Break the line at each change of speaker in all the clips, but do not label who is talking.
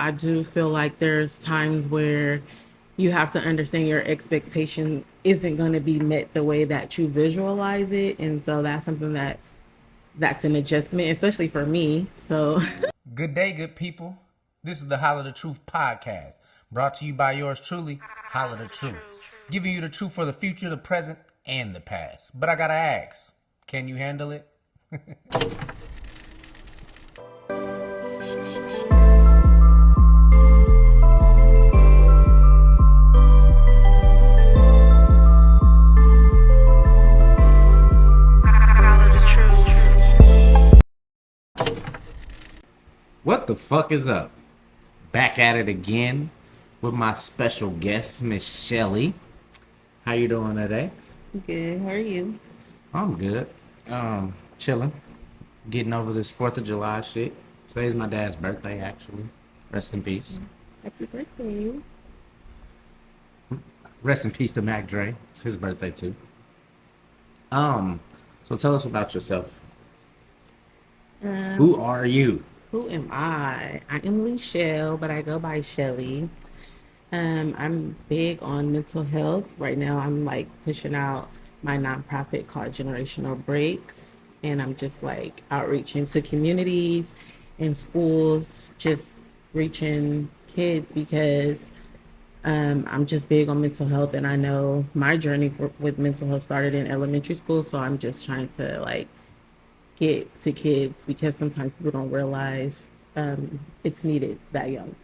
I do feel like there's times where you have to understand your expectation isn't going to be met the way that you visualize it. And so that's something that's an adjustment, especially for me. So
Good day, good people. This is the Holla the Truth podcast, brought to you by yours truly, Holla the Truth. Giving you the truth for the future, the present, and the past. But I gotta ask, can you handle it? What the fuck is up? Back at it again with my special guest, Miss Shelly. How you doing today?
good. How are you?
I'm good. Chilling. Getting over this 4th of July shit. Today's my dad's birthday, actually. Rest in peace.
Happy birthday.
Rest in peace to Mac Dre. It's his birthday too. Um, so tell us about yourself.
Um,
Who are you?
who am I? I am Shell, but I go by Shelly. I'm big on mental health. Right now, I'm like pushing out my nonprofit called Generational Breaks, and I'm just like outreaching to communities and schools, just reaching kids because I'm just big on mental health, and I know my journey with mental health started in elementary school. So I'm just trying to like get to kids because sometimes people don't realize it's needed that young.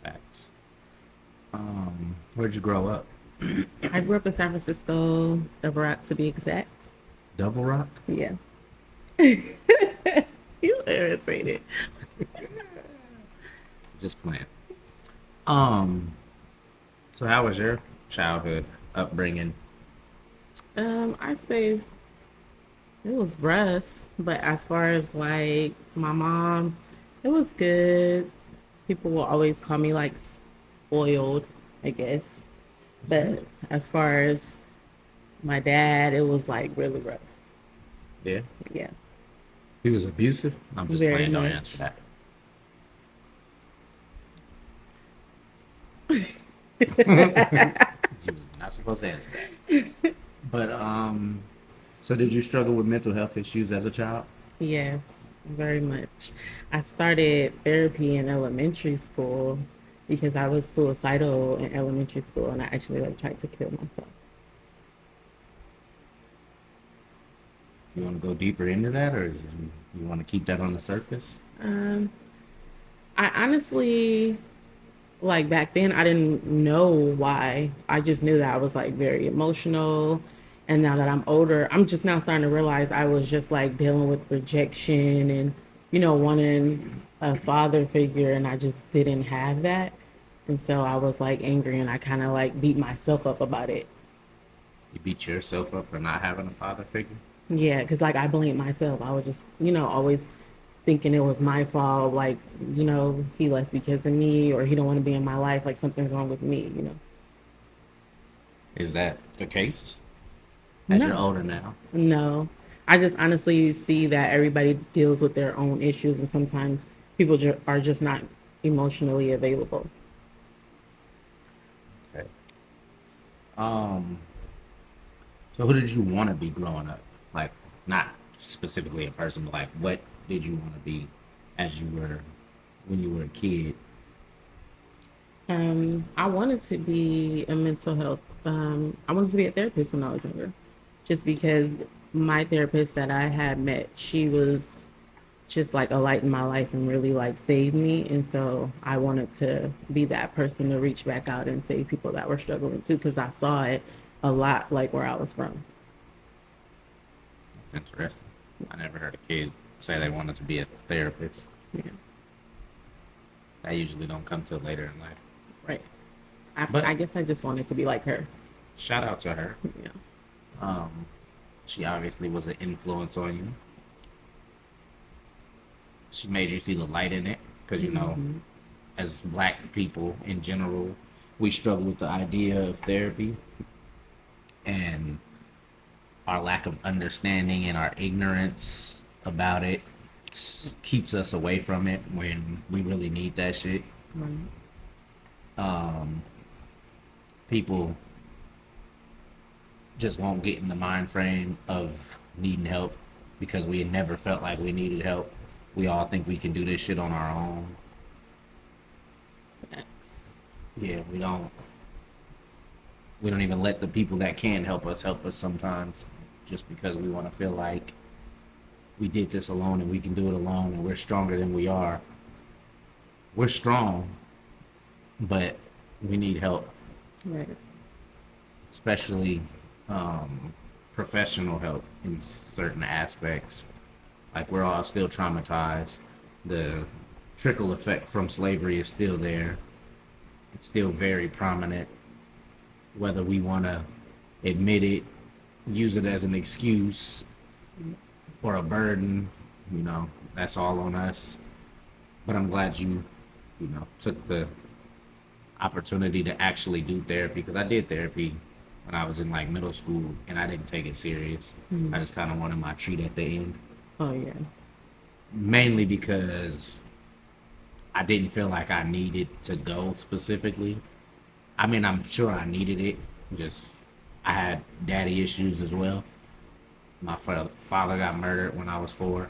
Facts. Where'd you grow up?
I grew up in San Francisco, the Rock to be exact.
Double Rock?
Yeah. You irritated.
Just playing. Um, so how was your childhood upbringing?
I'd say it was rough, but as far as like my mom, it was good. People will always call me like spoiled, I guess. But as far as my dad, it was like really rough.
Yeah.
Yeah,
He was abusive? I'm just
very
playing, don't
much.
answer that. You was not supposed to answer that. But so did you struggle with mental health issues as a child?
Yes, very much. I started therapy in elementary school because I was suicidal in elementary school and I actually like tried to kill myself.
You want to go deeper into that, or you want to keep that on the surface?
Um, I honestly, like back then, I didn't know why. I just knew that I was like very emotional. And now that I'm older, I'm just now starting to realize I was just like dealing with rejection and, wanting a father figure, and I just didn't have that. And so I was like angry and I kind of like beat myself up about it.
You beat yourself up for not having a father figure?
Yeah, because like I blamed myself. I was just, always thinking it was my fault. Like, he left because of me or he don't want to be in my life. Like something's wrong with me.
Is that the case as you're
No,
older now?
no. I just honestly see that everybody deals with their own issues and sometimes people are just not emotionally available.
Okay. Um, so who did you want to be growing up? Like, not specifically a person, but like, what did you want to be as you were when you were a kid?
I wanted to be a mental health. I wanted to be a therapist when I was younger, just because my therapist that I had met, she was just like a light in my life and really like saved me. And so I wanted to be that person to reach back out and save people that were struggling too, because I saw it a lot like where I was from.
That's interesting. I never heard a kid say they wanted to be a therapist.
Yeah,
That usually don't come till later in life.
right. I
But
guess I just wanted to be like her.
shout out to her.
Yeah.
Um, she obviously was an influence on you. She made you see the light in it because
Hmm.
as black people in general, we struggle with the idea of therapy and our lack of understanding and our ignorance about it. keeps us away from it when we really need that shit.
Right.
Um, People just won't get in the mind frame of needing help because we had never felt like we needed help. We all think we can do this shit on our own.
Yes.
Yeah, we don't even let the people that can help us sometimes just because we want to feel like we did this alone and we can do it alone and we're stronger than we are. We're strong, but we need help,
Right.
especially um, professional help in certain aspects. Like we're all still traumatized. The trickle effect from slavery is still there. It's still very prominent. Whether we want to admit it, use it as an excuse or a burden, that's all on us. But I'm glad you took the opportunity to actually do therapy because I did therapy when I was in like middle school and I didn't take it serious. I just kind of wanted my treat at the end,
Oh yeah.
mainly because I didn't feel like I needed to go specifically. I mean, I'm sure I needed it. Just I had daddy issues as well. My father got murdered when I was 4,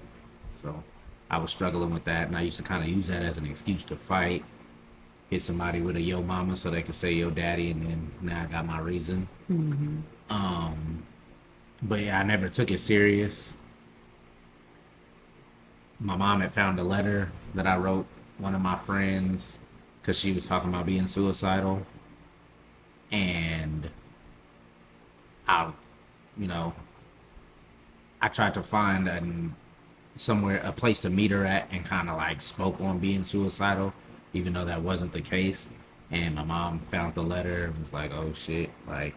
so I was struggling with that, and I used to kind of use that as an excuse to fight, hit somebody with a yo mama so they could say yo daddy, and then now I got my reason.
Mm-hmm.
Um, but yeah, I never took it serious. My mom had found a letter that I wrote one of my friends because she was talking about being suicidal, and I, you know, I tried to find a place to meet her at and kind of like spoke on being suicidal, even though that wasn't the case. And my mom found the letter and was like, "Oh shit, like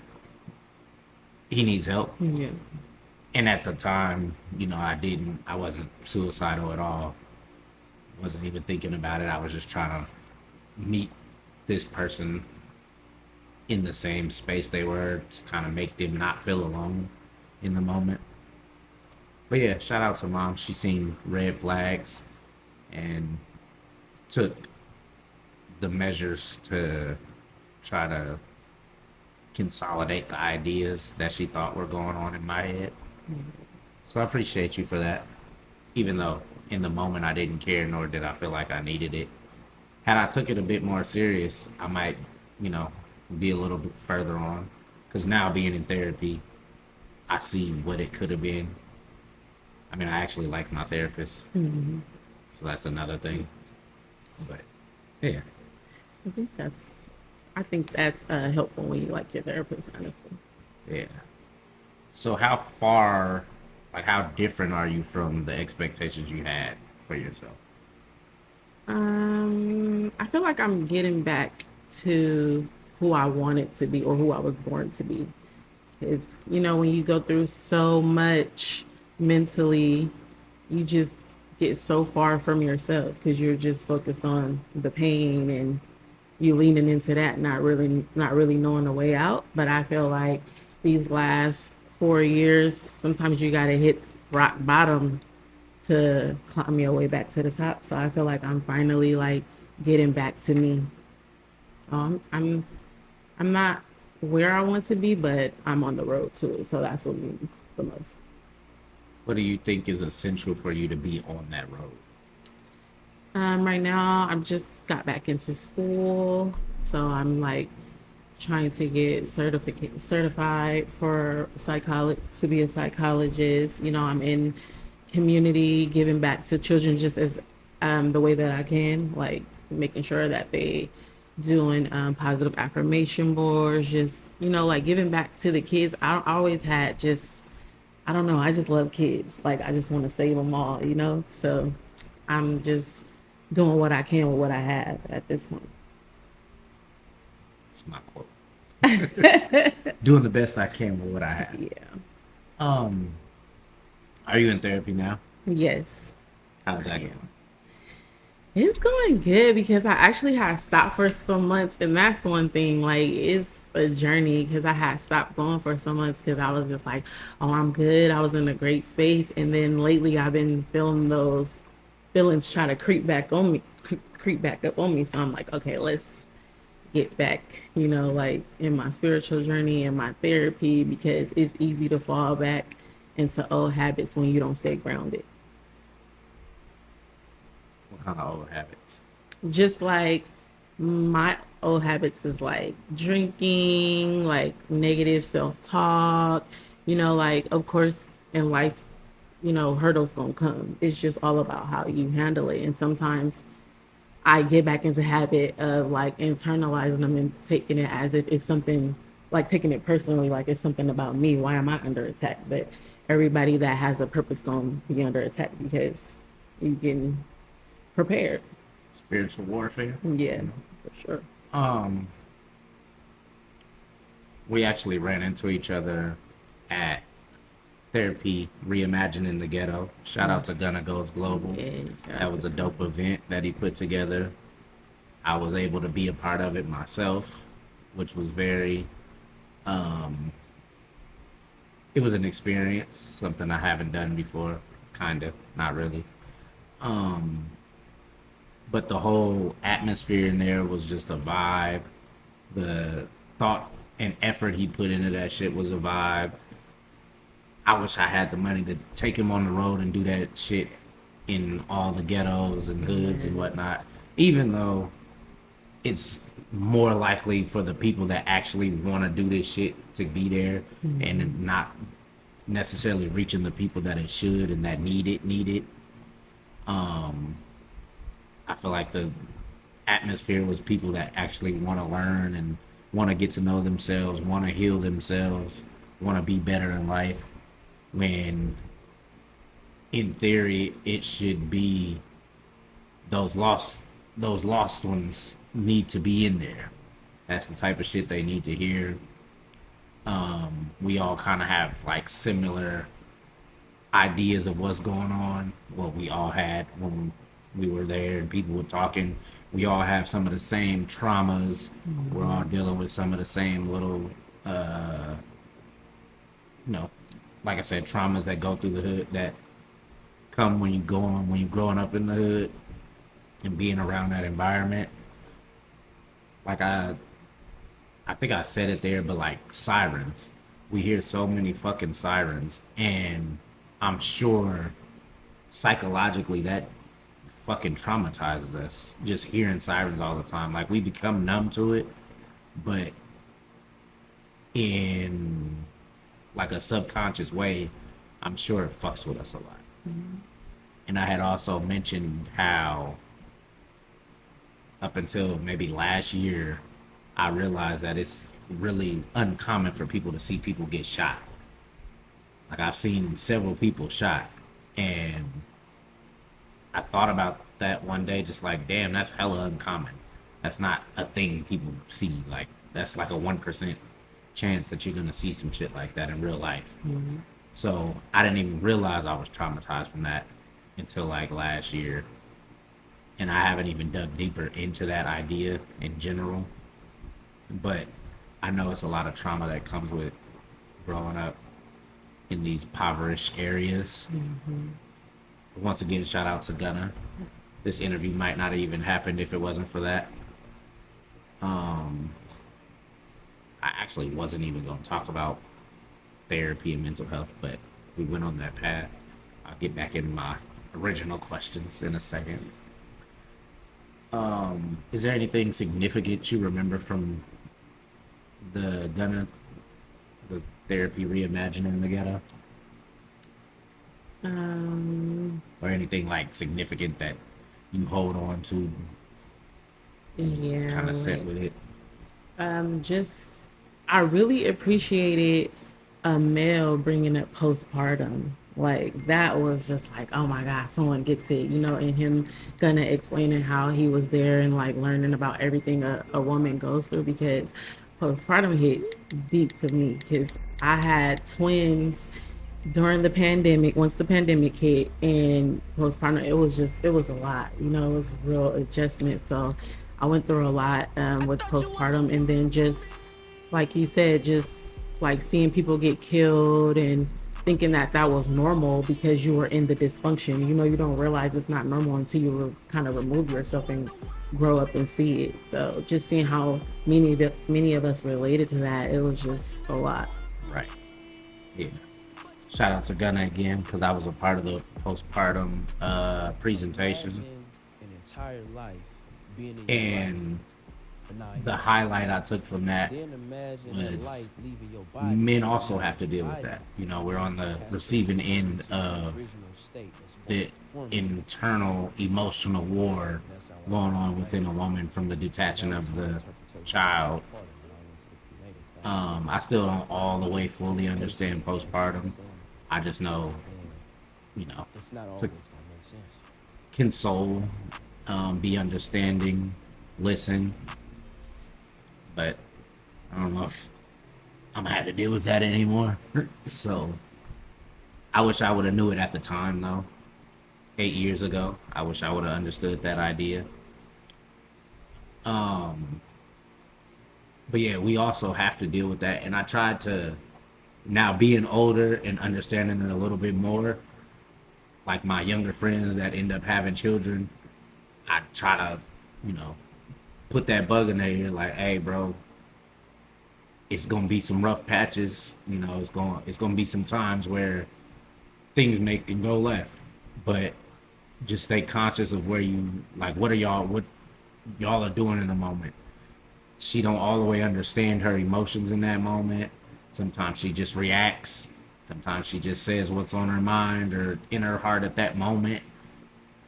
he needs help."
Yeah.
And at the time, I wasn't suicidal at all. Wasn't even thinking about it. I was just trying to meet this person in the same space they were to kind of make them not feel alone in the moment. But yeah, shout out to mom. She seen red flags and took the measures to try to consolidate the ideas that she thought were going on in my head. So I appreciate you for that. Even though in the moment I didn't care nor did I feel like I needed it. Had I took it a bit more serious, I might, you know, be a little bit further on. Because now being in therapy, I see what it could have been. I mean, I actually like my therapist,
Mm-hmm.
so that's another thing. But yeah,
I think that's helpful when you like your therapist, honestly.
yeah. So how far, like, how different are you from the expectations you had for yourself?
I feel like I'm getting back to who I wanted to be or who I was born to be. It's, when you go through so much mentally, you just get so far from yourself because you're just focused on the pain and you leaning into that, not really knowing the way out. But I feel like these last 4 years, sometimes you gotta hit rock bottom to climb your way back to the top. So I feel like I'm finally like getting back to me. So I'm not where I want to be, but I'm on the road to it. So that's what means the most.
What do you think is essential for you to be on that road?
Right now, I've just got back into school, so I'm like trying to get certified for psychology to be a psychologist. I'm in community, giving back to children just as the way that I can, like making sure that they doing positive affirmation boards, just like giving back to the kids. I always had just I don't know, I just love kids. Like I just want to save them all. So I'm just doing what I can with what I have at this point.
It's my quote. Doing the best I can with what I have.
Yeah.
Um, are you in therapy now?
Yes.
How's
I
that
am.
going?
It's going good because I actually had stopped for some months, and that's one thing. Like, it's a journey because I had stopped going for some months because I was just like, oh, I'm good. I was in a great space. And then lately, I've been feeling those. feelings try to creep back up on me. So I'm like, okay, let's get back, like in my spiritual journey and my therapy, because it's easy to fall back into old habits when you don't stay grounded.
What kind of old habits?
Just like my old habits is like drinking, like negative self talk, like of course in life, hurdles gonna come. It's just all about how you handle it. And sometimes I get back into habit of like internalizing them and taking it as if it's something, like taking it personally, like it's something about me. Why am I under attack? But everybody that has a purpose gonna be under attack because you getting prepared.
Spiritual warfare.
Yeah, for sure.
Um, we actually ran into each other at therapy reimagining the ghetto. Shout out to Gunna Goes Global.
Yeah,
That was a dope event that he put together. I was able to be a part of it myself, which was very um it was an experience, something I haven't done before, kind of, not really. Um but the whole atmosphere in there was just a vibe. The thought and effort he put into that shit was a vibe. I wish I had the money to take him on the road and do that shit in all the ghettos and hoods and whatnot. Even though it's more likely for the people that actually want to do this shit to be there and not necessarily reaching the people that it should and that need it. Um, I feel like the atmosphere was people that actually want to learn and want to get to know themselves, want to heal themselves, want to be better in life. When in theory it should be those lost those lost ones need to be in there. That's the type of shit they need to hear. We all kind of have like similar ideas of what's going on. What we all had when we were there and people were talking. We all have some of the same traumas. We're all dealing with some of the same little, uh, you know, like I said, traumas that go through the hood that come when you're growing up in the hood and being around that environment. Like I think I said it there, but like sirens. We hear so many fucking sirens, and I'm sure psychologically that fucking traumatizes us just hearing sirens all the time. Like we become numb to it, but in like a subconscious way, I'm sure it fucks with us a lot. And I had also mentioned how up until maybe last year, I realized that it's really uncommon for people to see people get shot. Like I've seen several people shot, and I thought about that one day, just like, damn, that's hella uncommon. That's not a thing people see. Like that's like a 1% chance that you're gonna see some shit like that in real life. So I didn't even realize I was traumatized from that until like last year, and I haven't even dug deeper into that idea in general. But I know it's a lot of trauma that comes with growing up in these impoverished areas. Once again, shout out to Gunna. This interview might not have even happened if it wasn't for that. Um, I actually wasn't even going to talk about therapy and mental health, but we went on that path. I'll get back in my original questions in a second. Is there anything significant you remember from the Gunna, the therapy reimagining the ghetto,
Um,
or anything like significant that you hold on to,
yeah,
kind of set
like
with it?
just I really appreciated a male bringing up postpartum. Like that was just like, oh my God, someone gets it, and him gonna explaining how he was there and like learning about everything a woman goes through, because postpartum hit deep for me because I had twins during the pandemic. Once the pandemic hit and postpartum, it was a lot, it was real adjustment. So I went through a lot with postpartum, and then just like you said, just like seeing people get killed and thinking that that was normal because you were in the dysfunction. You know, you don't realize it's not normal until you kind of remove yourself and grow up and see it. So just seeing how many of us related to that, it was just a lot.
Right. Yeah. Shout out to Gunna again because I was a part of the postpartum presentation.
Imagine an entire life being in your body
And
for 9
the
months.
highlight I took from that
Then imagine that
was
life leaving your body
men
and
also
now
have to
your
deal with that.
body
You know, we're on the
has to
receiving
return
end
to its
of
original state as far
the
as hormones go.
internal emotional war
And that sounds like
going
a lot,
on
right?
within a woman from the
So
detaching
that was
of
my
the
interpretation of
child.
postpartum when I went to the prenatal thing.
I still don't
And
all the way
it
fully
takes patience
understand
to actually
postpartum.
understand it.
I just know,
And
you know,
it's not
to
always going to make sense.
console, be understanding, listen. But I don't know if I'm gonna have to deal with that anymore. So I wish I would have knew it at the time, though. 8 years ago, I wish I would have understood that idea. Um, but yeah, we also have to deal with that. And I tried to now being older and understanding it a little bit more. Like my younger friends that end up having children, I try to, you know, put that bug in their ear, like, hey, bro, it's gonna be some rough patches. You know, it's gonna be some times where things make and go left, but just stay conscious of where you like. What y'all are doing in the moment. She don't all the way understand her emotions in that moment. Sometimes she just reacts. Sometimes she just says what's on her mind or in her heart at that moment,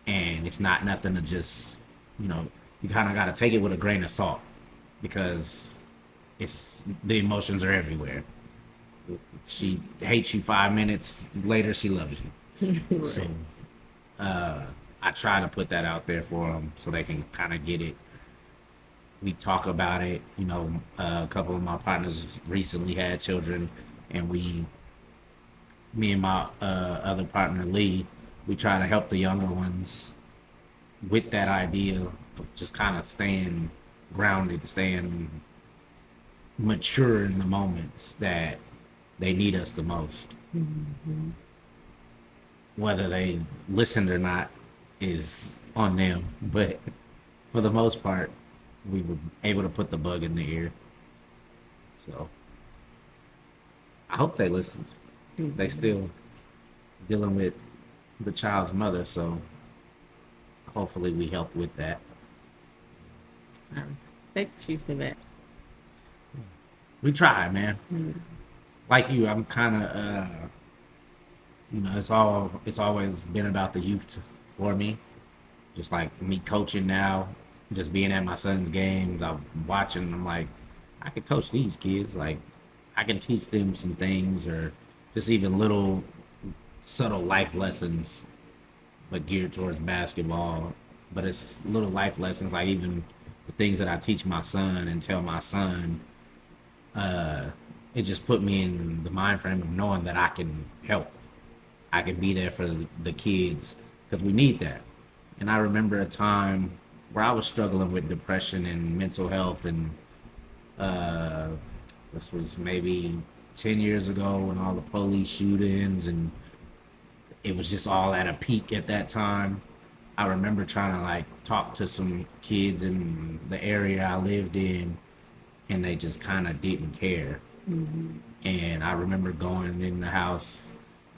and it's not nothing to just, you know, you kind of got to take it with a grain of salt because it's the emotions are everywhere. She hates you 5 minutes later, she loves you. So
Right.
I try to put that out there for them so they can kind of get it. We talk about it. You know, a couple of my partners recently had children, and me and my other partner Lee, we try to help the younger ones with that idea of just kind of staying grounded, staying mature in the moments that they need us the most. Whether they listened or not is on them, but for the most part, we were able to put the bug in the ear. So I hope they listened. They still dealing with the child's mother, so hopefully we help with that.
I respect you for that.
We try, man.
Mm.
Like you, I'm kind of, you know, it's always been about the youth for me. Just like me coaching now, just being at my son's games, I'm watching. I'm like, I could coach these kids. Like, I can teach them some things, or just even little subtle life lessons, but geared towards basketball. But it's little life lessons, like even the things that I teach my son and tell my son. Uh, it just put me in the mind frame of knowing that I can help. I can be there for the kids because we need that. And I remember a time where I was struggling with depression and mental health, and uh, this was maybe 10 years ago when all the police shootings and it was just all at a peak at that time. I remember trying to like talk to some kids in the area I lived in, and they just kind of didn't care. And I remember going in the house.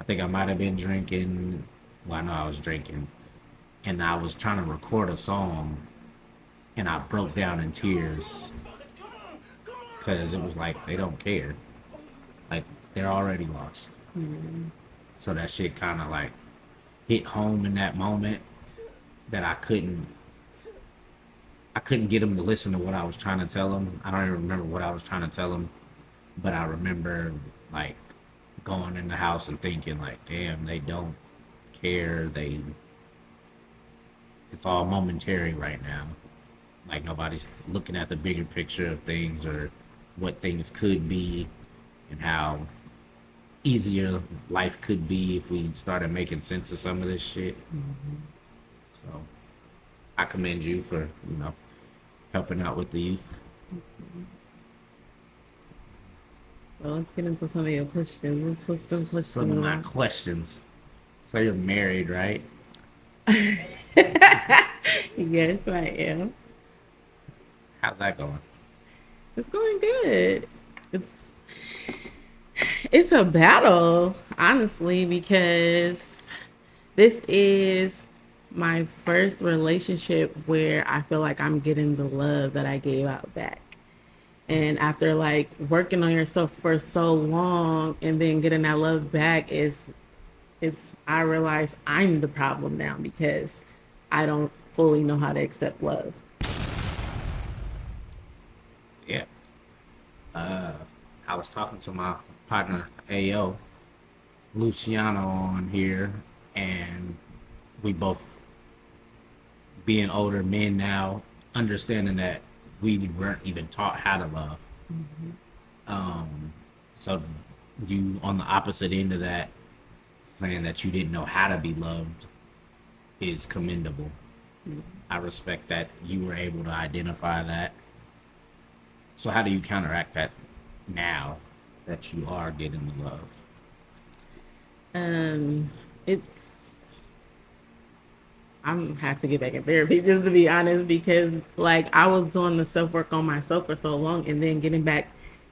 I think I might have been drinking. Well, I know I was drinking, and I was trying to record a song, and I broke down in tears because it was like they don't care. Like they're already lost. So that shit kind of like hit home in that moment that I couldn't get them to listen to what I was trying to tell them. I don't even remember what I was trying to tell them, but I remember like going in the house and thinking like, damn, they don't care. It's all momentary right now. Like nobody's looking at the bigger picture of things or what things could be and how easier life could be if we started making sense of some of this shit. So I commend you for, you know, helping out with the youth.
So let's get into some of your questions. What's been
Some of
questioning
my
about?
questions. So you're married, right?
Yes, I am.
How's that going?
It's going good. It's it's a battle, honestly, because this is my first relationship where I feel like I'm getting the love that I gave out back. And after like working on yourself for so long and then getting that love back is it's I realize I'm the problem now because I don't fully know how to accept love.
Yeah. I was talking to my partner AO Luciano on here, and we both being older men now, understanding that we weren't even taught how to love. So you on the opposite end of that, saying that you didn't know how to be loved is commendable. I respect that you were able to identify that. So how do you counteract that now that you are getting the love?
Um, it's I'm have to get back in therapy just to be honest because like I was doing the self work on myself for so long and then getting back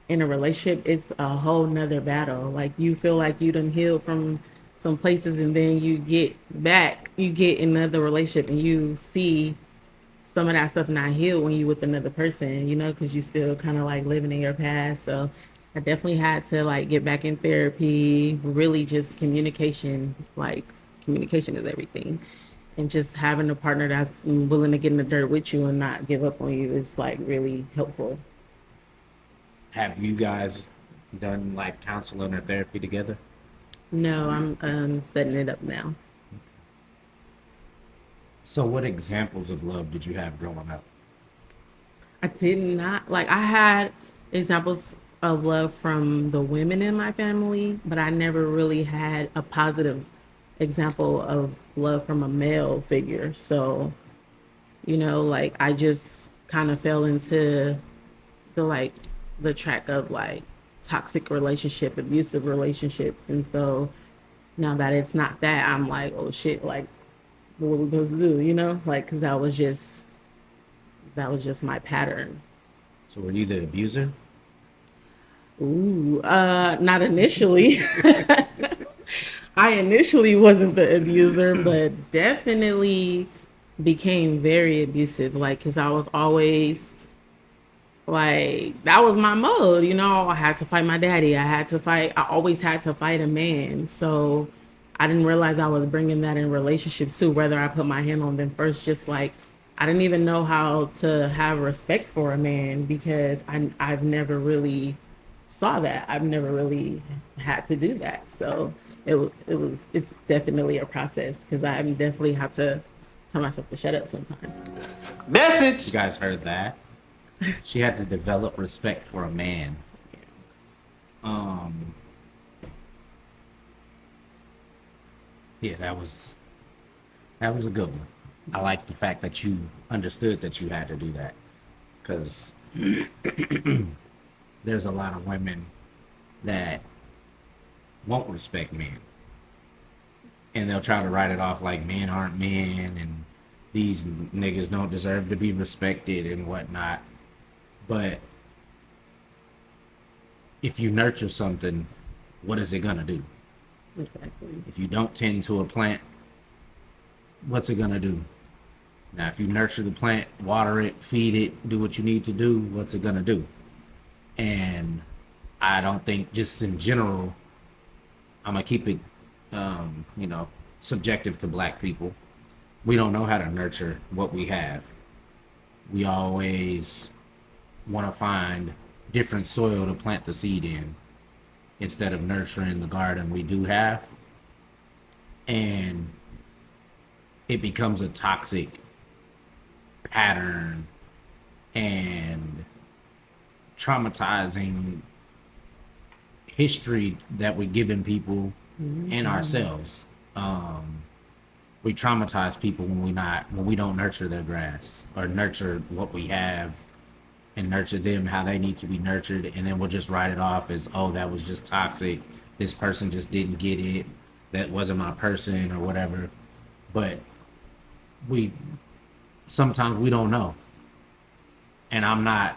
in a relationship, it's a whole nother battle. Like you feel like you done healed from some places and then you get back, you get in another relationship and you see some of that stuff not healed when you with another person, you know, because you still kind of like living in your past. So I definitely had to like get back in therapy, really just communication, like communication is everything. And just having a partner that's willing to get in the dirt with you and not give up on you is like really helpful.
Have you guys done like counseling or therapy together?
No, I'm setting it up now.
So what examples of love did you have growing up?
I did not like I had examples of love from the women in my family, but I never really had a positive example of love from a male figure. So, you know, like I just kind of fell into the like the track of like toxic relationship, abusive relationships. And so now that it's not that, I'm like, oh shit, like what are we supposed to do, you know? Like cuz that was just my pattern.
So were you the abuser?
Ooh, not initially. I initially wasn't the abuser, but definitely became very abusive. Like, cause I was always like, that was my mode, you know. I had to fight my daddy. I always had to fight a man. So I didn't realize I was bringing that in relationships too, whether I put my hand on them first, just like, I didn't even know how to have respect for a man because I've never really saw that. I've never really had to do that. So it's definitely a process because I definitely have to tell myself to shut up sometimes.
You guys heard that? She had to develop respect for a man. Um, yeah, that was a good one. I like the fact that you understood that you had to do that, because there's a lot of women that won't respect men, and they'll try to write it off like men aren't men, and these niggas don't deserve to be respected and whatnot. But if you nurture something, what is it gonna do?
Exactly.
If you don't tend to a plant, what's it gonna do? Now, if you nurture the plant, water it, feed it, do what you need to do, what's it gonna do? And I don't think, just in general, I'm gonna keep it, you know, subjective to black people. We don't know how to nurture what we have. We always want to find different soil to plant the seed in instead of nurturing the garden we do have. And it becomes a toxic pattern and traumatizing history that we're giving people and ourselves. We traumatize people when we don't nurture their grass or nurture what we have and nurture them how they need to be nurtured, and then we'll just write it off as, oh, that was just toxic. This person just didn't get it. That wasn't my person or whatever. But we sometimes we don't know. And I'm not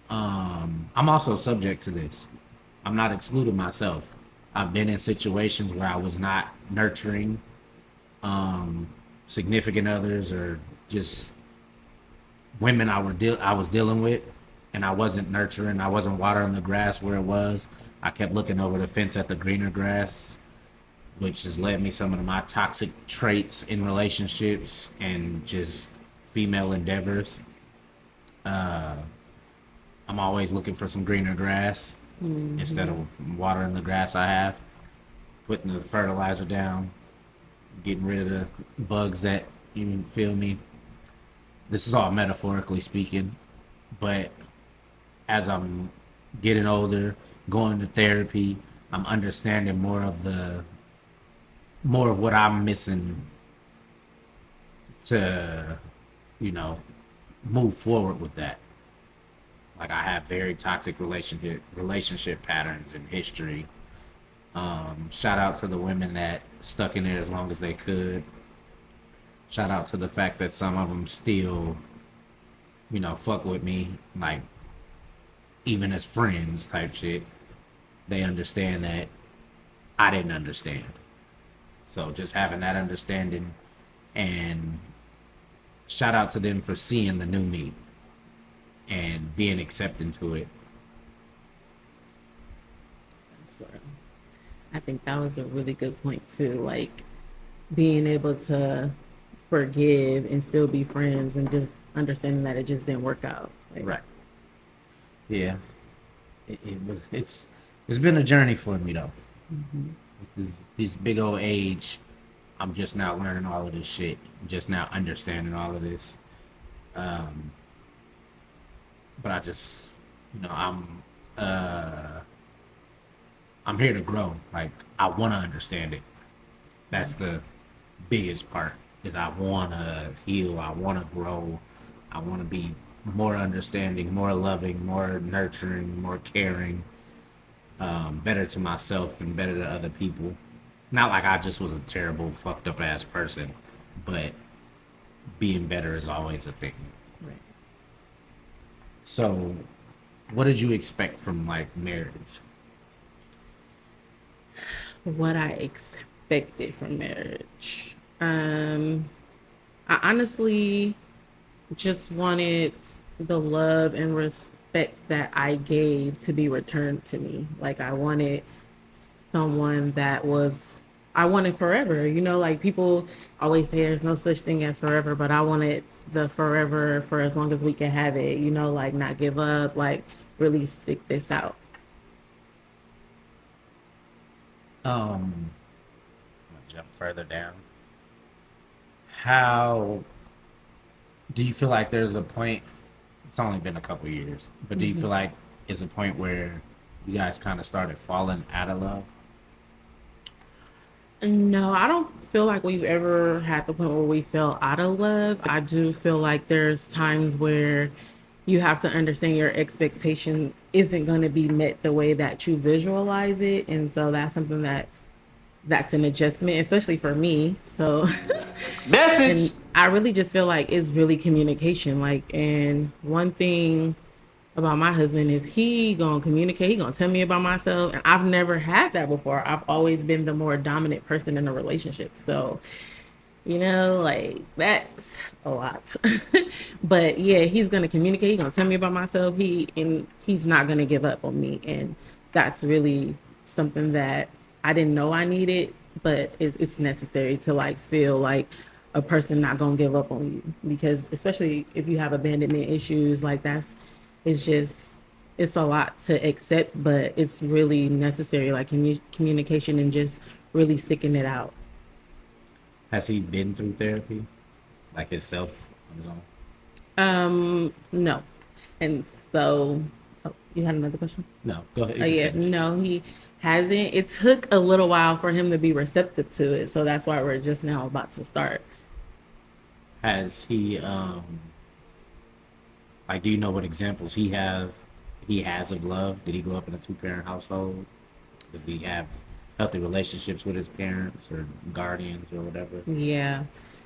I'm also subject to this. I'm not excluding myself. I've been in situations where I was not nurturing significant others or just women I was dealing with, and I wasn't nurturing. I wasn't watering the grass where it was. I kept looking over the fence at the greener grass, which has led me some of my toxic traits in relationships and just female endeavors. I'm always looking for some greener grass instead of watering the grass I have, putting the fertilizer down, getting rid of the bugs that, you feel me. This is all metaphorically speaking, but as I'm getting older, going to therapy, I'm understanding more of what I'm missing to, you know, move forward with that. Like I have very toxic relationship patterns in history. Shout out to the women that stuck in it as long as they could. Shout out to the fact that some of them still, fuck with me, like even as friends type shit. They understand that I didn't understand. So just having that understanding, and shout out to them for seeing the new me and being accepting to it.
So I think that was a really good point too. Like being able to forgive and still be friends and just understanding that it just didn't work out. Like,
Right. Yeah. It's been a journey for me though. This big old age, I'm just now learning all of this shit. I'm just now understanding all of this. Um, but I just, I'm here to grow. Like I want to understand it. That's the biggest part. Is I want to heal. I want to grow. I want to be more understanding, more loving, more nurturing, more caring, better to myself and better to other people. Not like I just was a terrible, fucked up ass person, but being better is always a thing.
right.
So, what did you expect from like marriage?
What I expected from marriage. I honestly just wanted the love and respect that I gave to be returned to me. Like I wanted someone that was I wanted forever. Like people always say there's no such thing as forever, but I wanted the forever for as long as we can have it, like not give up, like really stick this out.
I'm gonna jump further down. How do you feel like there's a point? It's only been a couple years, but do you feel like it's a point where you guys kind of started falling out of love?
No, I don't feel like we've ever had the point where we fell out of love. I do feel like there's times where you have to understand your expectation isn't going to be met the way that you visualize it. And so that's something that's an adjustment, especially for me. So, and I really just feel like it's really communication. Like, and one thing about my husband is he gonna communicate. He gonna tell me about myself, and I've never had that before. I've always been the more dominant person in a relationship. So, like that's a lot. But yeah, he's gonna communicate. He's gonna tell me about myself. He's not gonna give up on me, and that's really something that I didn't know I needed, but it's necessary to like feel like a person not gonna give up on you, because especially if you have abandonment issues, like it's a lot to accept, but it's really necessary, like communication and just really sticking it out.
Has he been through therapy, like himself on his own?
No. And so, oh, you had another question?
No, go ahead. You
Oh
can
yeah,
finish.
no, he hasn't. It took a little while for him to be receptive to it, so that's why we're just now about to start.
Has he
Like, do you know what examples he has of love? Did he grow up in a two-parent household? Did he have healthy relationships with his parents or guardians or whatever?
Yeah.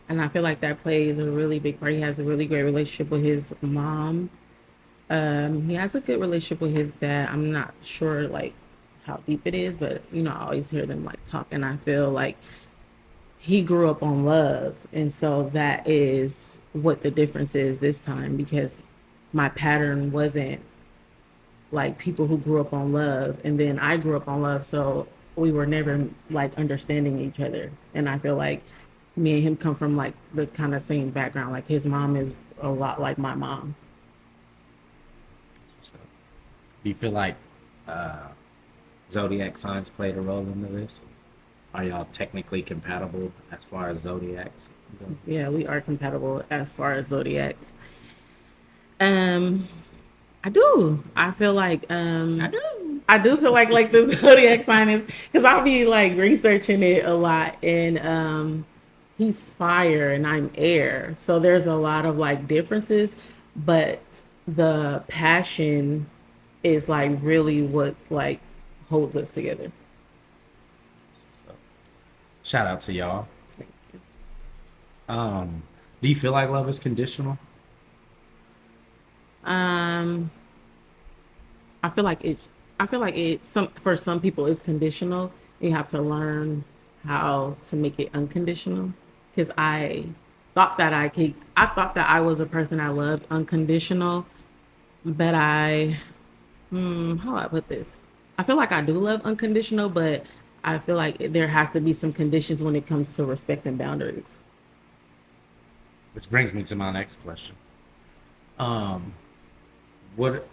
And I feel like that plays a really big part. He has a really great relationship with his mom. He has a good relationship with his dad. I'm not sure like how deep it is, but I always hear them like talk, and I feel like he grew up on love, and so that is what the difference is this time because my pattern wasn't like people who grew up on love, and then I grew up on love, so we were never like understanding each other. And I feel like me and him come from like the kind of same background. Like his mom is a lot like my mom.
So, do you feel like uh, zodiac signs played a role into this? Are y'all technically compatible as far as zodiacs go?
Yeah, we are compatible as far as zodiacs. Um, I do. I feel like
I do.
I do feel like the zodiac sign is because I'll be like researching it a lot, and he's fire and I'm air, so there's a lot of like differences, but the passion is like really what like holds us together.
So, shout out to y'all. Do you feel like love is conditional?
Um, I feel like it. I feel like it. Some for some people it's conditional. You have to learn how to make it unconditional. Because thought that I could. I thought that I was a person I loved unconditional, but how do I put this? I feel like I do love unconditional, but I feel like there has to be some conditions when it comes to respect and boundaries.
Which brings me to my next question. Um, what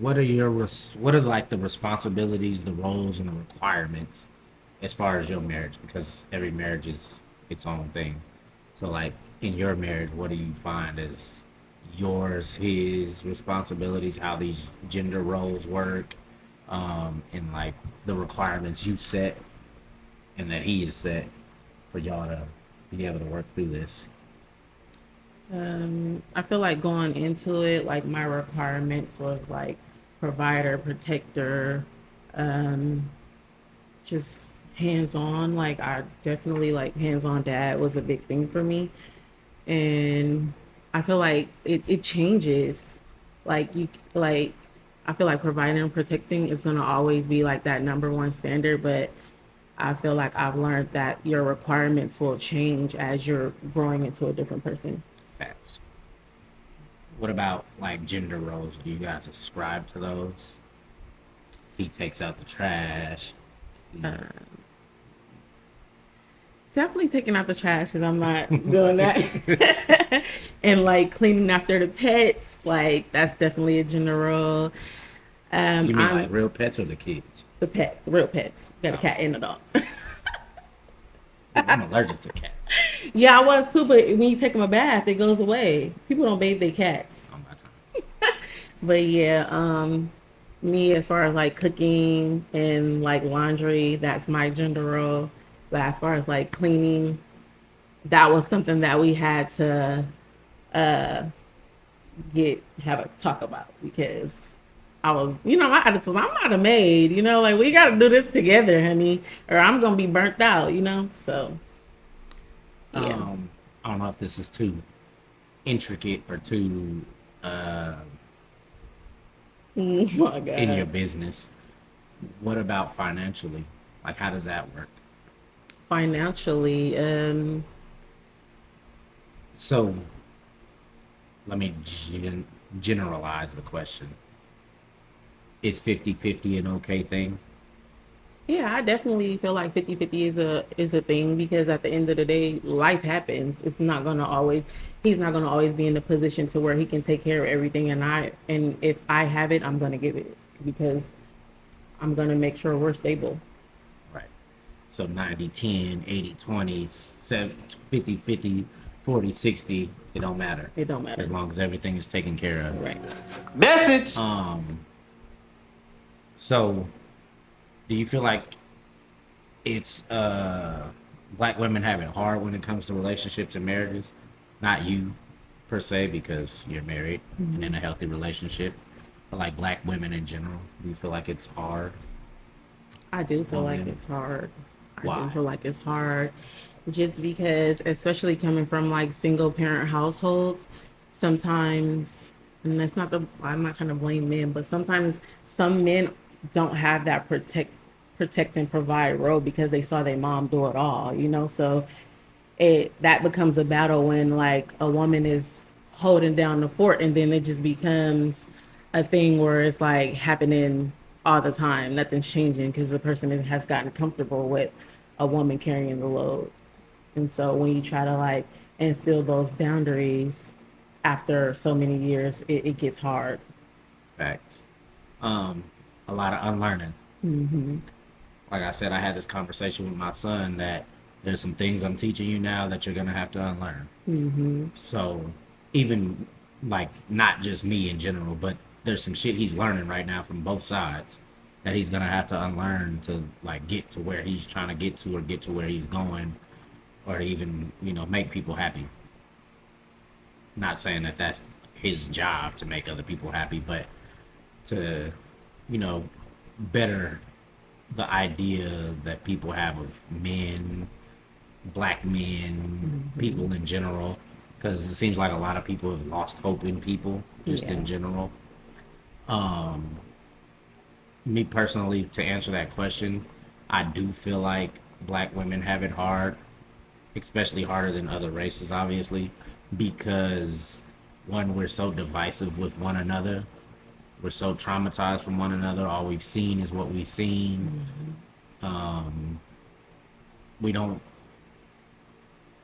what are like the responsibilities, the roles, and the requirements as far as your marriage? Because every marriage is its own thing. So, like in your marriage, what do you find as yours, his responsibilities, how these gender roles work, and like the requirements you set and that he is set for y'all to be able to work through this?
I feel like going into it, like my requirements was like provider, protector, um, just hands on. Like I definitely like hands on dad was a big thing for me. And I feel like it changes. Like you like I feel like providing and protecting is gonna always be like that number one standard, but I feel like I've learned that your requirements will change as you're growing into a different person.
Facts. What about like gender roles? Do you guys ascribe to those? He takes out the trash. He,
Definitely taking out the trash because I'm not doing that. And like cleaning after the pets, like that's definitely a general.
you mean like
I'm
real pets or the kids?
the real pets. Got a
Oh,
cat and a dog.
I'm allergic to cats.
Yeah, I was too, but when you take them a bath, it goes away. People don't bathe their cats.
On my time.
But yeah, me as far as like cooking and like laundry, that's my gender role. But as far as like cleaning, that was something that we had to uh have a talk about because I was, my attitude was, I'm not a maid, like we got to do this together, honey, or I'm gonna be burnt out. So yeah.
I don't know if this is too intricate or too
Oh my
in your
god.
business. What about financially? Like, how does that work?
Financially,
So, let me generalize the question. Is 50-50 an okay thing?
yeah, I definitely feel like 50-50 is a thing because at the end of the day, life happens. It's not gonna always He's not gonna always be in the position to where he can take care of everything, and if I have it, I'm gonna give it because I'm gonna make sure we're stable.
Right. So 90-10, 80-20, 50-50, 40-60, it don't matter.
It don't
As
matter.
long as everything is taken care of.
Right.
Message.
So do you feel like it's black women have it hard when it comes to relationships and marriages? not you per se because you're married and in a healthy relationship, but like black women in general, do you feel like it's hard
I do feel
on
like
them?
it's hard. I do
Why?
feel like it's hard just because, especially coming from like single parent households, sometimes, and that's not the, I'm not trying to blame men, but sometimes some men don't have that protect and provide role because they saw their mom do it all, you know? So it that becomes a battle when like a woman is holding down the fort, and then it just becomes a thing where it's like happening all the time, nothing's changing because the person has gotten comfortable with a woman carrying the load. And so when you try to like instill those boundaries after so many years, it gets hard.
Facts. Um, a lot of unlearning.
Mm-hmm.
Like I said, I had this conversation with my son that there's some things I'm teaching you now that you're gonna have to unlearn.
Mm-hmm.
So even like not just me in general, but there's some shit he's learning right now from both sides that he's gonna have to unlearn to like get to where he's trying to get to or get to where he's going or even make people happy. Not saying that that's his job to make other people happy, but to you know better the idea that people have of men, black men,
Mm-hmm.
people in general, because it seems like a lot of people have lost hope in people just
Yeah.
in general. Um, Me personally, to answer that question, I do feel like black women have it hard, especially harder than other races, obviously, because one, we're so divisive with one another. We're so traumatized from one another. All we've seen is what we've seen.
Mm-hmm.
Um, we don't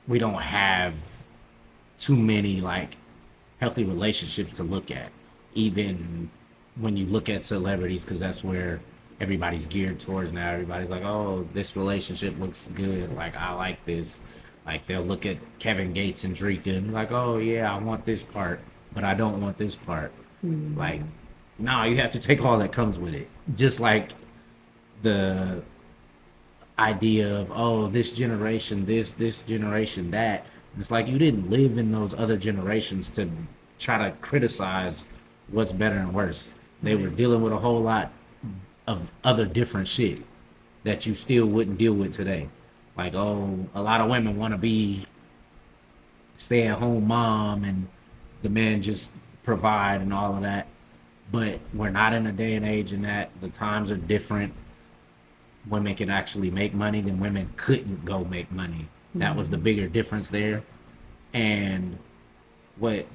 we don't have too many like healthy relationships to look at. Even when you look at celebrities, because that's where everybody's geared towards now. Everybody's like, oh, this relationship looks good. Like, I like this. Like, they'll look at Kevin Gates and Drika and be like, oh, yeah, I want this part, but I don't want this part. Like,
Mm-hmm.
no, you have to take all that comes with it. Just like the idea of oh this generation that, and it's like you didn't live in those other generations to try to criticize what's better and worse. They were
Right.
dealing with a whole lot of other different shit that you still wouldn't deal with today. Like, oh, a lot of women want to be stay at home mom and the man just provide and all of that, but we're not in a day and age in that the times are different. Women can actually make money, then women couldn't go make money. That was the
Mm-hmm.
bigger difference there. And what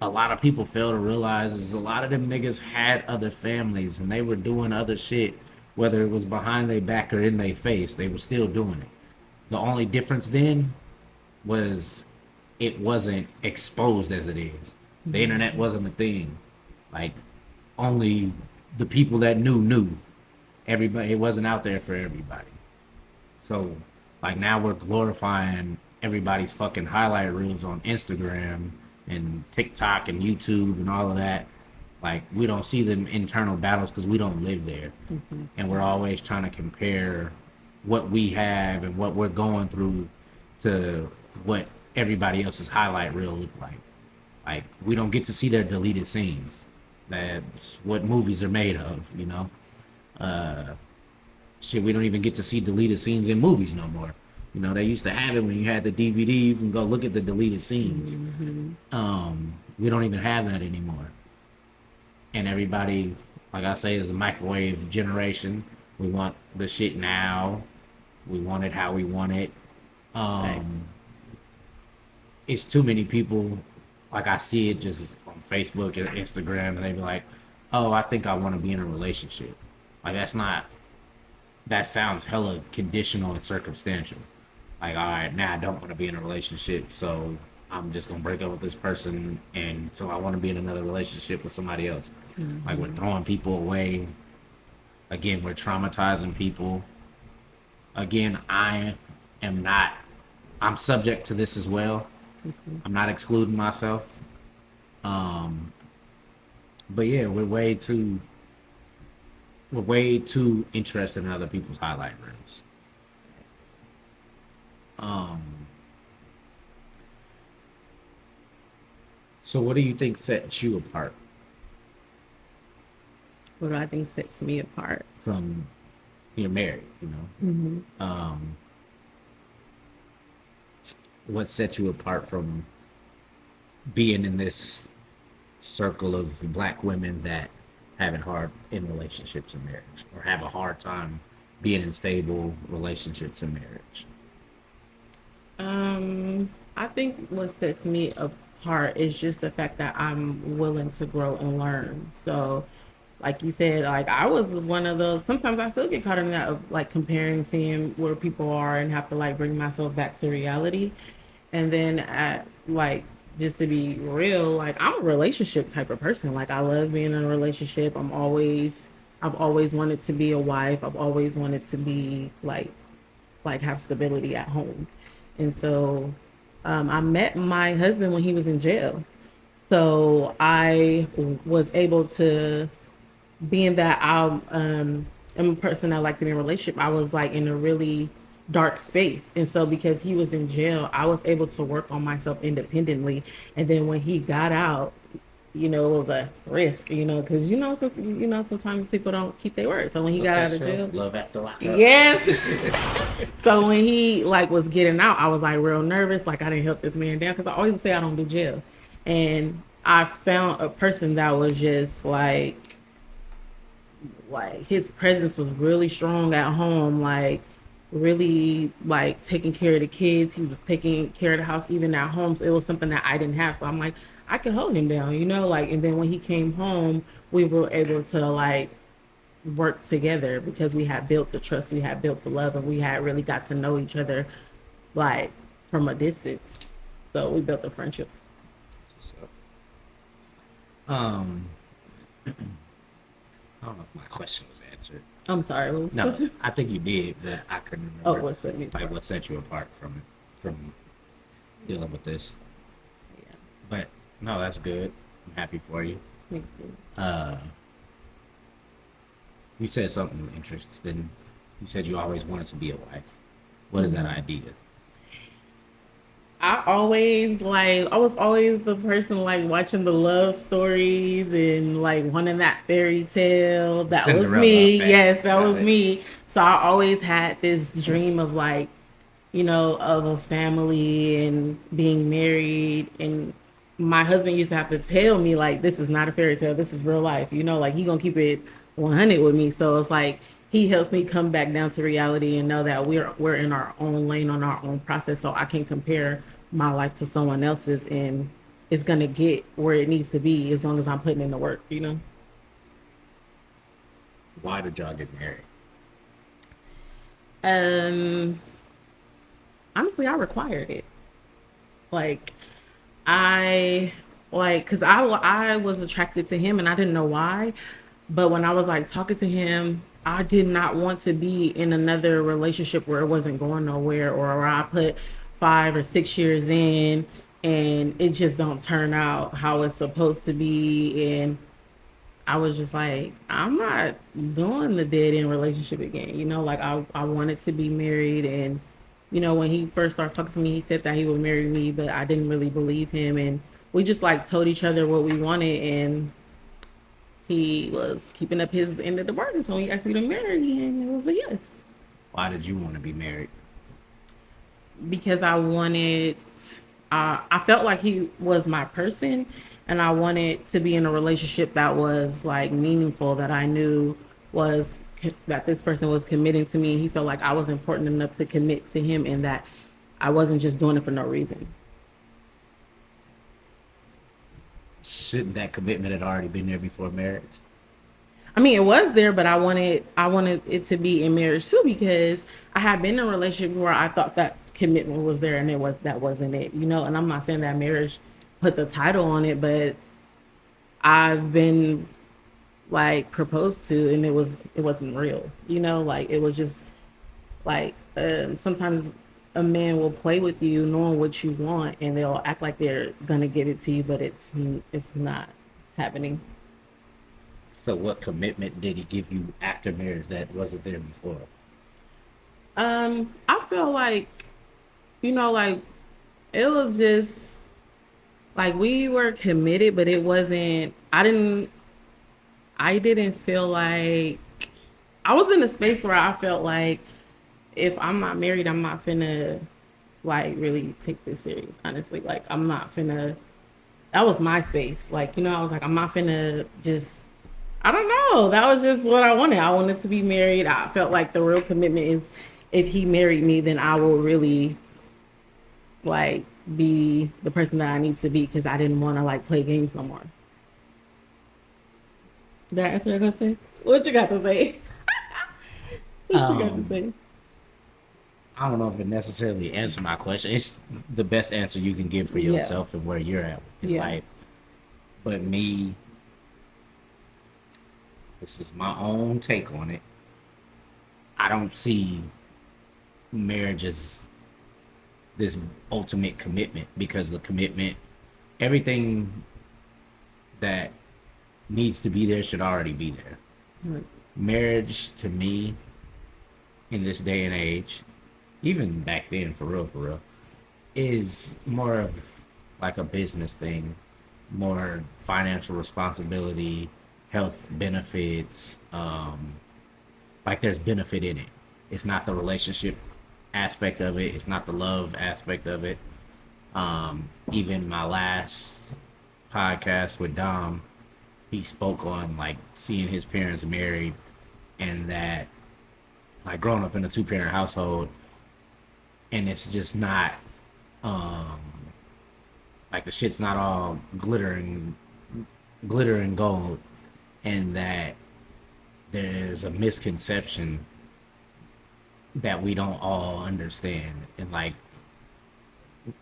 a lot of people fail to realize is a lot of them niggas had other families and they were doing other shit, whether it was behind their back or in their face, they were still doing it. The only difference then was it wasn't exposed as it is. The internet
Mm-hmm.
wasn't a thing. Like, only the people that knew. Everybody, it wasn't out there for everybody. So, like now we're glorifying everybody's fucking highlight reels on Instagram and TikTok and YouTube and all of that. Like we don't see the internal battles because we don't live there,
Mm-hmm.
and we're always trying to compare what we have and what we're going through to what everybody else's highlight reel look like. Like we don't get to see their deleted scenes. That's what movies are made of. Uh, Shit, we don't even get to see deleted scenes in movies no more. They used to have it when you had the DVD. You can go look at the deleted scenes.
Mm-hmm.
We don't even have that anymore. And everybody, like I say, is the microwave generation. We want the shit now. We want it how we want it.
Right.
Um, it's too many people. Like I see it just on Facebook and Instagram, and they be like, "Oh, I think I want to be in a relationship." Like that's not. That sounds hella conditional and circumstantial. Like, all right, now I don't want to be in a relationship, so I'm just gonna break up with this person, and so I want to be in another relationship with somebody else. Like, we're
Mm-hmm.
throwing people away. Again, we're traumatizing people. Again, I am not. I'm subject to this as well.
Mm-hmm.
I'm not excluding myself. Um, but yeah, we're way too interested in other people's highlight reels. Um, So what do you think sets you apart
What do I think sets me apart?
from you're married, you know? What sets you apart from being in this circle of black women that have it hard in relationships and marriage or have a hard time being in stable relationships and marriage?
I think what sets me apart is just the fact that I'm willing to grow and learn. So, like you said, like I was one of those. Sometimes I still get caught in that of like comparing, seeing where people are, and have to like bring myself back to reality. And then at like just to be real, like I'm a relationship type of person. Like I love being in a relationship. I've always wanted to be a wife. I've always wanted to be like have stability at home. And so I met my husband when he was in jail. So I was able to, being that am a person that likes to be in a relationship, I was like in a really dark space. And so because he was in jail, I was able to work on myself independently. And then when he got out, it was a risk, because sometimes people don't keep their word. So when he
What's
got
that
out of
show?
jail,
Love After Lockup.
yes. So when he like was getting out, I was like real nervous, like I didn't help this man down because I always say I don't do jail, and I found a person that was just like his presence was really strong at home, like really like taking care of the kids. He was taking care of the house even at home. So it was something that I didn't have. So I'm like, I could hold him down, like, and then when he came home, we were able to like work together because we had built the trust, we had built the love, and we had really got to know each other like from a distance. So we built a friendship.
So, um, I don't know if my question was answered.
I'm sorry, what was the
No,
question?
I think you did, but I couldn't
Oh,
remember.
what's that?
Like what set you apart from dealing with this.
Yeah,
But no, that's good. I'm happy for you.
thank you.
Uh, you said something interesting. You said you always wanted to be a wife. What is that idea?
I was always the person like watching the love stories and like wanting that fairy tale. That was
Cinderella
me.
effect.
Yes, that
Got
was
it.
me. So I always had this dream of like, of a family and being married. And my husband used to have to tell me like, this is not a fairy tale. This is real life. Like he gonna keep it 100 with me. So it's like he helps me come back down to reality and know that we're in our own lane on our own process. So I can compare my life to someone else's, and it's gonna get where it needs to be as long as I'm putting in the work.
Why did y'all get married?
Um, Honestly, I required it. Like I because I was attracted to him and I didn't know why, but when I was like talking to him, I did not want to be in another relationship where it wasn't going nowhere, or where I put 5 or 6 years in and it just don't turn out how it's supposed to be. And I was just like, I'm not doing the dead end relationship again. Like I wanted to be married. And, when he first started talking to me, he said that he would marry me, but I didn't really believe him. And we just like told each other what we wanted. And he was keeping up his end of the bargain. So when he asked me to marry him, it was a yes.
Why did you want to be married?
Because I felt like he was my person, and I wanted to be in a relationship that was like meaningful, that I knew was that this person was committing to me. He felt like I was important enough to commit to him, and that I wasn't just doing it for no reason.
Shouldn't that commitment had already been there before marriage?
I mean, it was there, but I wanted it to be in marriage too, because I had been in relationships where I thought that commitment was there, and that wasn't it. And I'm not saying that marriage put the title on it, but I've been like proposed to, and it wasn't real. Like it was just like sometimes a man will play with you knowing what you want, and they'll act like they're gonna give it to you, but it's not happening.
So what commitment did he give you after marriage that wasn't there before?
I feel like like it was just Like we were committed, but it wasn't. I didn't feel like I was in a space where I felt like if I'm not married, I'm not finna like really take this serious. Honestly, like I'm not finna. That was my space. Like I was like, I'm not finna just. I don't know. That was just what I wanted. I wanted to be married. I felt like the real commitment is if he married me, then I will really like be the person that I need to be because I didn't want to like play games no more. Did I answer your question? What you got to say? What you got to
Um,
say?
I don't know if it necessarily answered my question. It's the best answer you can give for
Yeah.
yourself and where you're at in
Yeah.
life. But me, this is my own take on it. I don't see marriage as this ultimate commitment because the commitment, everything that needs to be there should already be there.
Right.
Marriage to me in this day and age, even back then for real, is more of like a business thing, more financial responsibility, health benefits, like there's benefit in it. It's not the relationship aspect of it, it's not the love aspect of it. Even my last podcast with Dom, he spoke on like seeing his parents married and that like growing up in a two parent household and it's just not um like the shit's not all glitter and gold and that there's a misconception that we don't all understand and like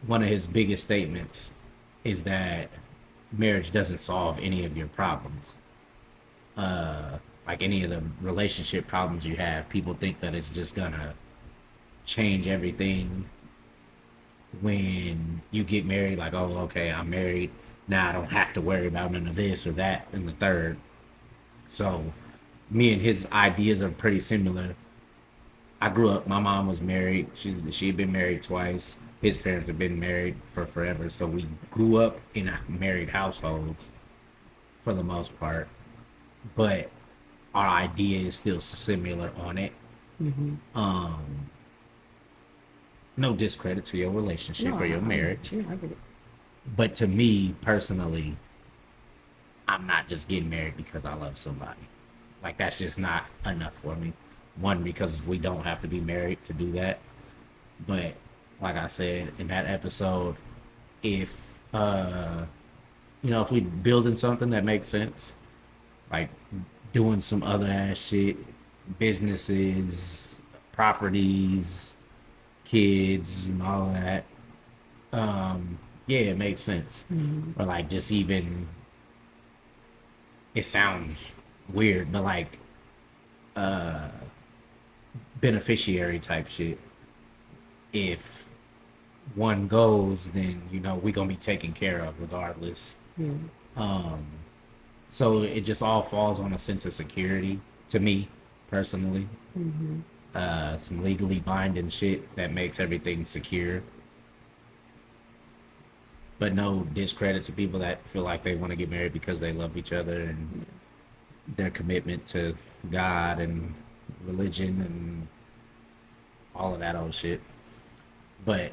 one of his biggest statements is that marriage doesn't solve any of your problems. Like any of the relationship problems you have, people think that it's just gonna change everything when you get married. Like, oh, okay, I'm married. Now I don't have to worry about none of this or that and the third. So, me and his ideas are pretty similar. I grew up. My mom was married. She had been married twice. His parents have been married for forever. So we grew up in married households for the most part, but our idea is still similar on it.
Mm-hmm.
Um, no discredit to your
No,
relationship or your marriage,
yeah, I get it.
but to me personally, I'm not just getting married because I love somebody. Like that's just not enough for me. One, because we don't have to be married to do that. But like I said in that episode, if if we building something that makes sense, like doing some other ass shit, businesses, properties, kids, and all of that, yeah, it makes sense.
Mm-hmm.
Or like just even, it sounds weird, but like beneficiary type shit. If one goes, then we gonna be taken care of regardless.
Yeah.
Um, so it just all falls on a sense of security to me personally.
Mm-hmm.
Some legally binding shit that makes everything secure. But no discredit to people that feel like they want to get married because they love each other and their commitment to God and religion and all of that old shit. But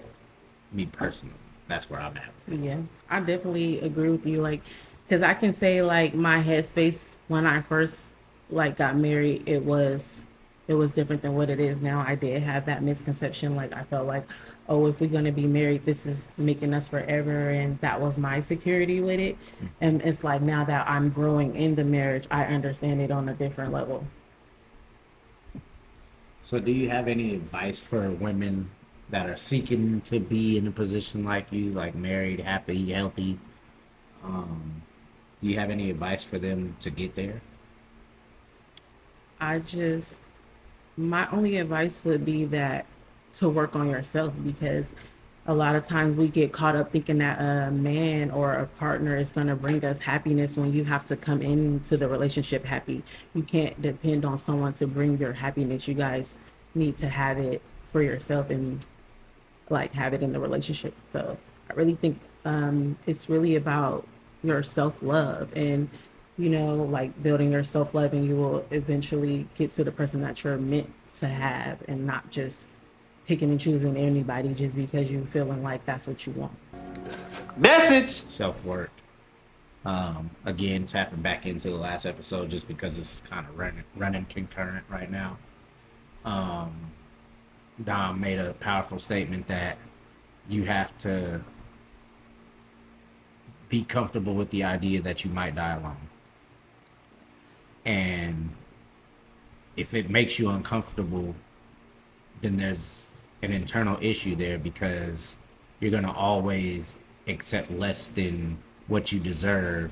me personally, that's where I'm at.
Yeah, I definitely agree with you. Like, because I can say like my headspace when I first like got married, it was different than what it is now. I did have that misconception. Like I felt like, oh, if we're gonna be married, this is making us forever, and that was my security with it. And it's like now that I'm growing in the marriage, I understand it on a different level.
So, do you have any advice for women that are seeking to be in a position like you, like married, happy, healthy? Um, do you have any advice for them to get there?
I just My only advice would be that to work on yourself because a lot of times we get caught up thinking that a man or a partner is going to bring us happiness when you have to come into the relationship happy. You can't depend on someone to bring your happiness. You guys need to have it for yourself and like have it in the relationship. So I really think It's really about your self love and, like building your self love, and you will eventually get to the person that you're meant to have and not just picking and choosing anybody just because you feeling like that's what you want.
Message.
Self work. Again, tapping back into the last episode just because it's kind of running concurrent right now. Um, Dom made a powerful statement that you have to be comfortable with the idea that you might die alone. And if it makes you uncomfortable, then there's an internal issue there because you're going to always accept less than what you deserve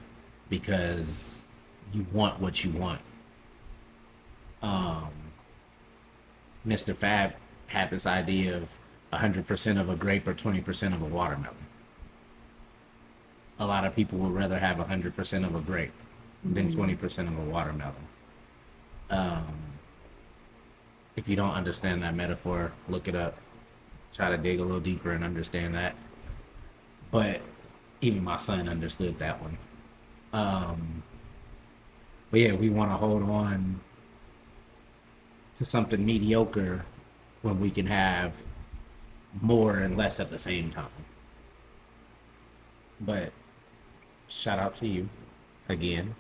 because you want what you want. Um, Mr. Fab had this idea of 100% of a grape or 20% of a watermelon. A lot of people would rather have 100% of a grape than 20% of a watermelon. Um, if you don't understand that metaphor, look it up. Try to dig a little deeper and understand that. But even my son understood that one. Um, but yeah, we want to hold on to something mediocre when we can have more and less at the same time. But shout out to you again.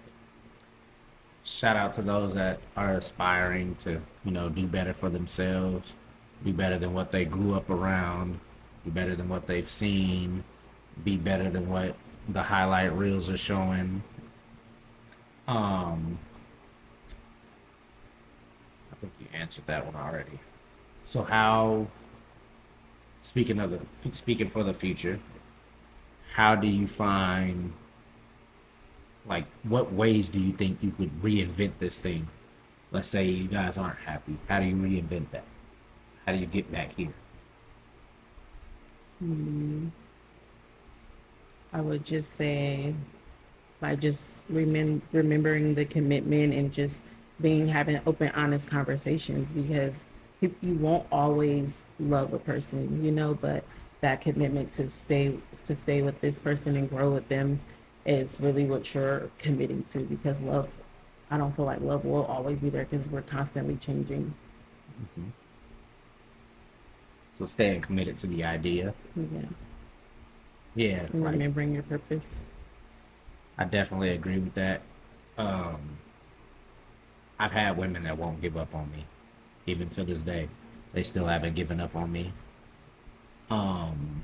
Shout out to those that are aspiring to, do better for themselves, be better than what they grew up around, be better than what they've seen, be better than what the highlight reels are showing. Um, I think you answered that one already. So how, speaking for the future, how do you find, like, what ways do you think you could reinvent this thing? Let's say you guys aren't happy. How do you reinvent that? How do you get back here?
I would just say by just remembering the commitment and just having open, honest conversations, because you won't always love a person, but that commitment to stay with this person and grow with them is really what you're committing to, because love, I don't feel like love will always be there because we're constantly changing.
So staying committed to the idea.
Yeah.
Yeah,
And
like
remembering your purpose.
I definitely agree with that. Um, I've had women that won't give up on me, even to this day. They still haven't given up on me. Um,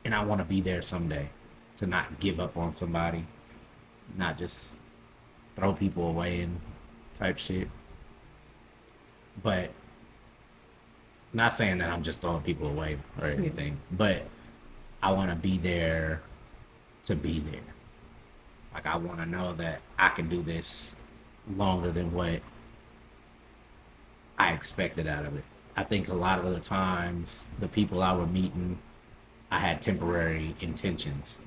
and I want to be there someday to not give up on somebody, not just throw people away and type shit. But not saying that I'm just throwing people away or anything, but I want to be there to be there. Like, I want to know that I can do this longer than what I expected out of it. I think a lot of the times, the people I were meeting, I had temporary intentions.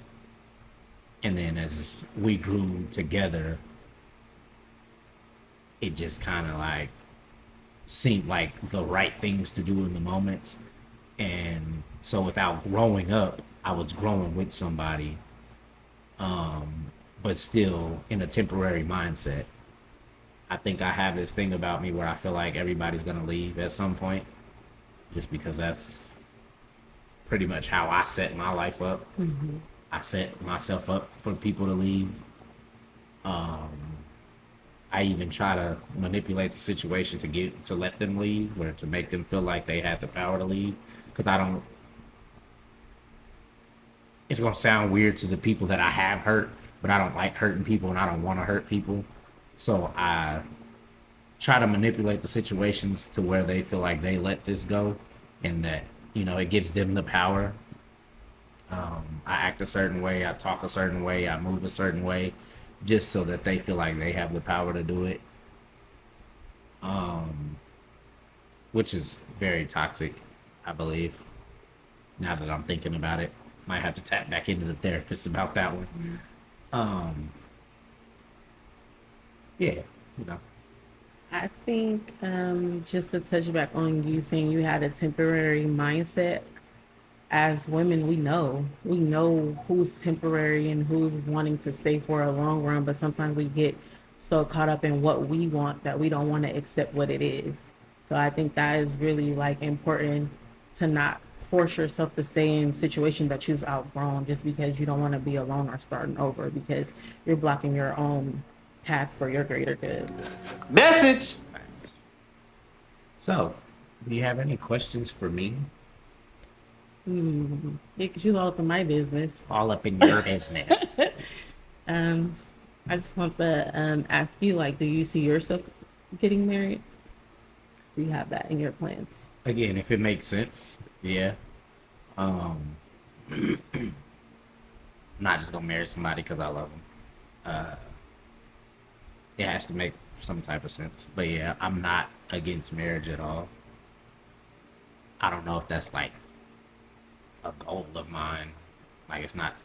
And then as we grew together, it just kind of like seemed like the right things to do in the moments. And so without growing up, I was growing with somebody, but still in a temporary mindset. I think I have this thing about me where I feel like everybody's going to leave at some point, just because that's pretty much how I set my life up. I set myself up for people to leave. I even try to manipulate the situation to let them leave, or to make them feel like they had the power to leave, because I don't. It's gonna sound weird to the people that I have hurt, but I don't like hurting people and I don't want to hurt people. So I try to manipulate the situations to where they feel like they let this go, and that it gives them the power. I act a certain way, I talk a certain way, I move a certain way, just so that they feel like they have the power to do it. Which is very toxic, I believe. Now that I'm thinking about it, might have to tap back into the therapist about that one. Um, yeah, you know.
I think just to touch back on you saying you had a temporary mindset, as women, we know who's temporary and who's wanting to stay for a long run, but sometimes we get so caught up in what we want that we don't want to accept what it is. So I think that is really like important to not force yourself to stay in situations that you've outgrown just because you don't want to be alone or starting over because you're blocking your own path for your greater good.
Message.
Facts. So, do you have any questions for me?
Yeah, because you all up in my business.
All up in your business.
Um, I just want to ask you, like, do you see yourself getting married? Do you have that in your plans?
Again, if it makes sense, yeah. Um, I'm not just gonna marry somebody because I love them. Uh, it has to make some type of sense. But yeah, I'm not against marriage at all. I don't know if that's like a goal of mine. Like it's not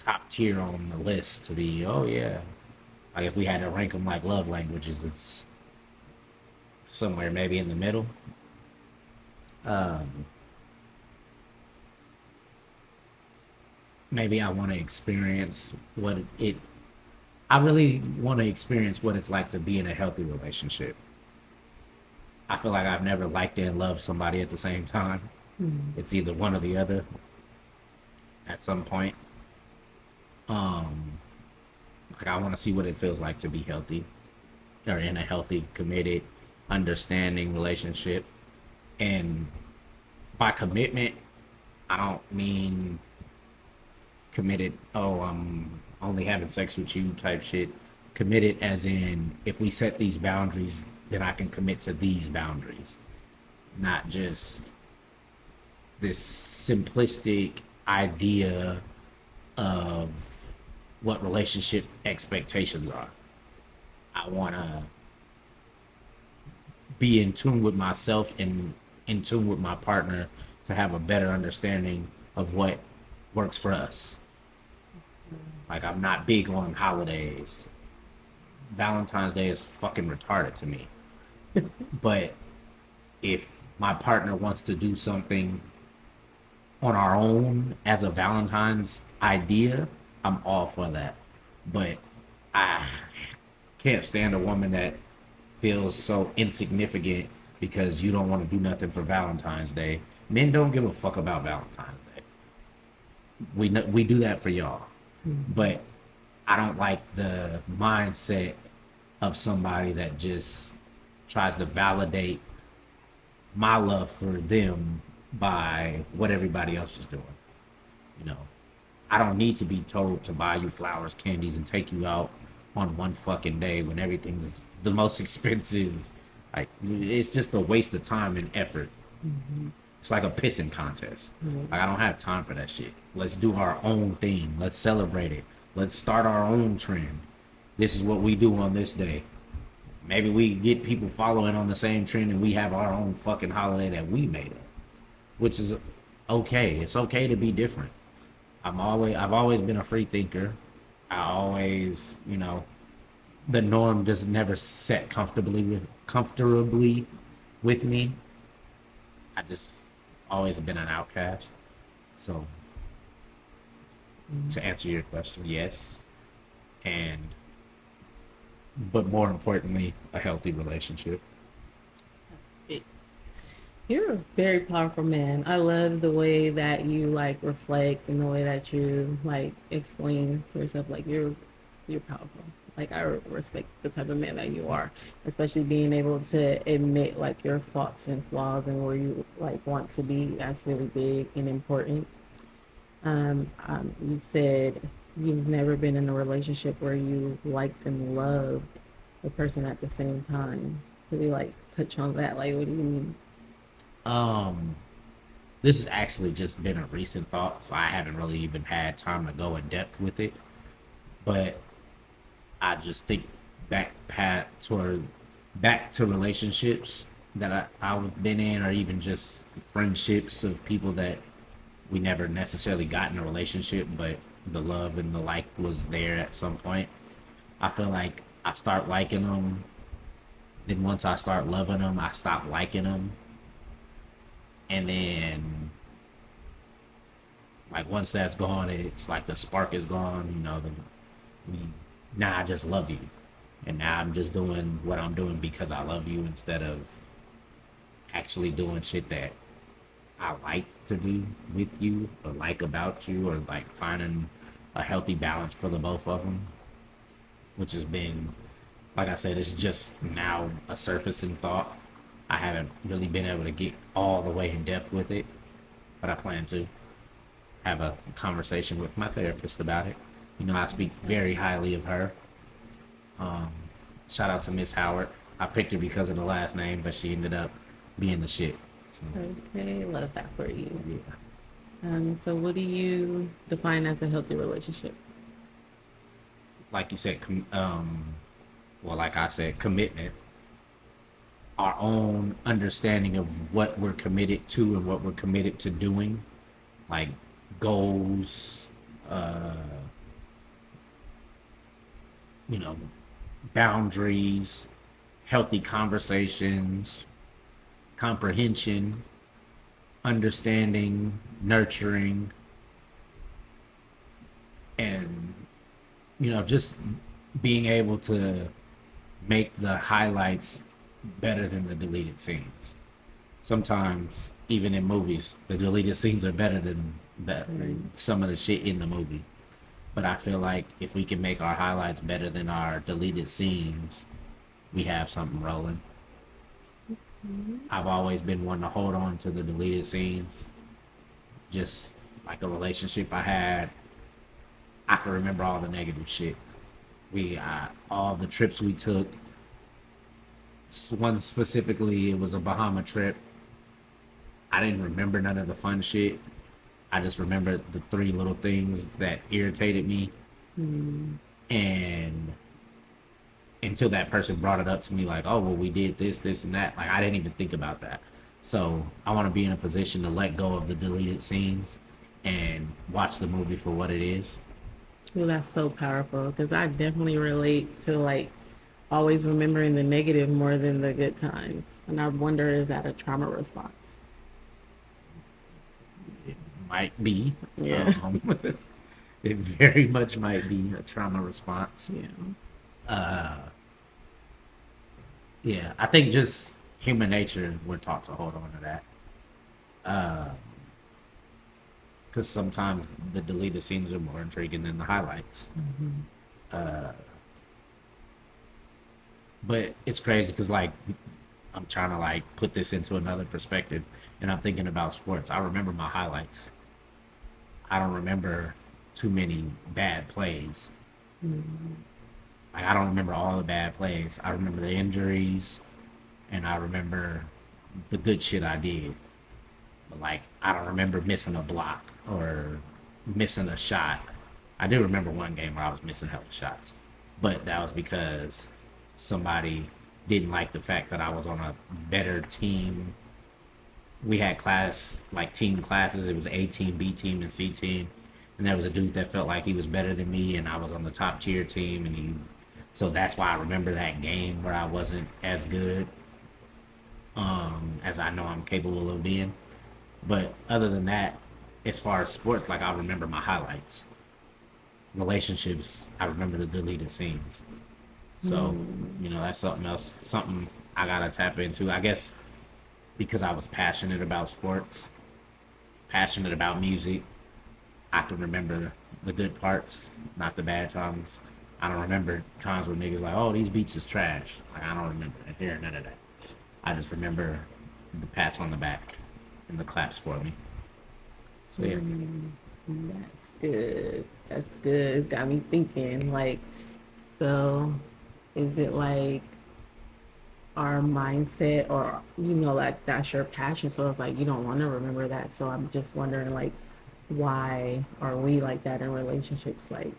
top tier on the list to be. Oh yeah. Like if we had to rank them like love languages, it's somewhere maybe in the middle. Um, maybe I want to experience what it. I really want to experience what it's like to be in a healthy relationship. I feel like I've never liked and loved somebody at the same time. It's either one or the other at some point. Um, like I want to see what it feels like to be healthy or in a healthy, committed, understanding relationship. And by commitment, I don't mean committed, oh, I'm only having sex with you type shit. Committed as in, if we set these boundaries, then I can commit to these boundaries. Not just this simplistic idea of what relationship expectations are. I want to be in tune with myself and in tune with my partner to have a better understanding of what works for us. Like I'm not big on holidays. Valentine's Day is fucking retarded to me. But if my partner wants to do something on our own as a Valentine's idea, I'm all for that. But I can't stand a woman that feels so insignificant because you don't want to do nothing for Valentine's Day. Men don't give a fuck about Valentine's Day. We do that for y'all, but I don't like the mindset of somebody that just tries to validate my love for them by what everybody else is doing. You know, I don't need to be told to buy you flowers, candies, and take you out on one fucking day when everything's the most expensive. Like, it's just a waste of time and effort. It's like a pissing contest. Like, I don't have time for that shit. Let's do our own thing. Let's celebrate it. Let's start our own trend. This is what we do on this day. Maybe we get people following on the same trend and we have our own fucking holiday that we made up, which is okay. It's okay to be different. I've always been a free thinker. I always, the norm does never set comfortably with me. I just always been an outcast. So to answer your question, yes. And but more importantly, a healthy relationship.
You're a very powerful man. I love the way that you like reflect and the way that you like explain yourself. Like you're powerful. Like I respect the type of man that you are, especially being able to admit like your faults and flaws and where you like want to be. That's really big and important. You said you've never been in a relationship where you liked and loved the person at the same time. Could we like touch on that? Like, what do you mean?
Um, this has actually just been a recent thought, so I haven't really even had time to go in depth with it. But I just think back to relationships that I've been in, or even just friendships of people that we never necessarily got in a relationship, but the love and the like was there at some point. I feel like I start liking them. Then once I start loving them, I stop liking them. And then Like once that's gone, it's like the spark is gone. You know, we, now I just love you, and now I'm just doing what I'm doing because I love you instead of actually doing shit that I like to do with you or like about you or like finding a healthy balance for the both of them, which has been, like I said, it's just now a surfacing thought. I haven't really been able to get all the way in depth with it, but I plan to have a conversation with my therapist about it. You know, I speak very highly of her. Um, Shout out to Miss Howard. I picked her because of the last name, but she ended up being the shit. So,
Okay, love that for you.
yeah.
So what do you define as a healthy relationship?
Like you said, well, like I said, commitment, our own understanding of what we're committed to and what we're committed to doing, like goals, uh, you know, boundaries, healthy conversations, comprehension, understanding, nurturing, and, you know, just being able to make the highlights better than the deleted scenes. Sometimes, even in movies, the deleted scenes are better than some of the shit in the movie. But I feel like if we can make our highlights better than our deleted scenes, we have something rolling. I've always been one to hold on to the deleted scenes. Just like a relationship I had, I can remember all the negative shit. All the trips we took. One specifically, it was a Bahama trip. I didn't remember none of the fun shit. I just remembered the three little things that irritated me. And until that person brought it up to me, like, oh, well, we did this, this, and that. Like, I didn't even think about that. So I want to be in a position to let go of the deleted scenes and watch the movie for what it is.
Well, that's so powerful because I definitely relate to like always remembering the negative more than the good times. And I wonder, is that a trauma response?
It might be.
Yeah.
It very much might be a trauma response.
Yeah.
Yeah, I think just human nature, we're taught to hold on to that. Because sometimes the deleted scenes are more intriguing than the highlights. But it's crazy because, like, I'm trying to, like, put this into another perspective, and I'm thinking about sports. I remember my highlights. I don't remember too many bad plays. Like, I don't remember all the bad plays. I remember the injuries, and I remember the good shit I did. But, like, I don't remember missing a block or missing a shot. I do remember one game where I was missing hella shots, but that was because somebody didn't like the fact that I was on a better team. We had team classes. It was A team, B team, and C team. And there was a dude that felt like he was better than me, and I was on the top tier team, so that's why I remember that game where I wasn't as good as I know I'm capable of being. But other than that, as far as sports, like, I remember my highlights. Relationships, I remember the deleted scenes. So, you know, that's something else, something I gotta tap into. I guess because I was passionate about sports, passionate about music, I can remember the good parts, not the bad times. I don't remember times where niggas like, oh, these beats is trash. Like, I don't remember hearing none of that. I just remember the pats on the back and the claps for me. So yeah.
That's good. That's good. It's got me thinking. Like, so is it like our mindset, or like that's your passion? So it's like you don't want to remember that. So I'm just wondering, like, why are we like that in relationships? Like,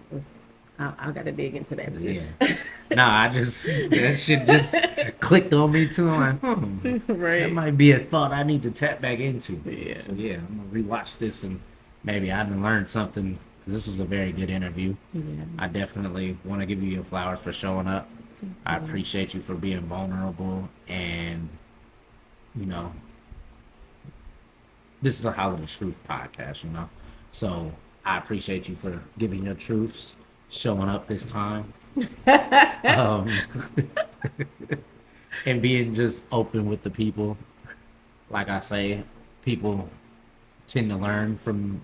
I gotta dig into that too.
Yeah. No, that shit just clicked on me too. I'm like, that
Right.
might be a thought I need to tap back into.
Yeah.
So yeah, I'm gonna rewatch this and maybe I done learned something because this was a very good interview.
Yeah.
I definitely want to give you your flowers for showing up. I appreciate you for being vulnerable, and you know, this is the Holla the Truth podcast, you know. So I appreciate you for giving your truths, showing up this time, um, and being just open with the people. Like I say, people tend to learn from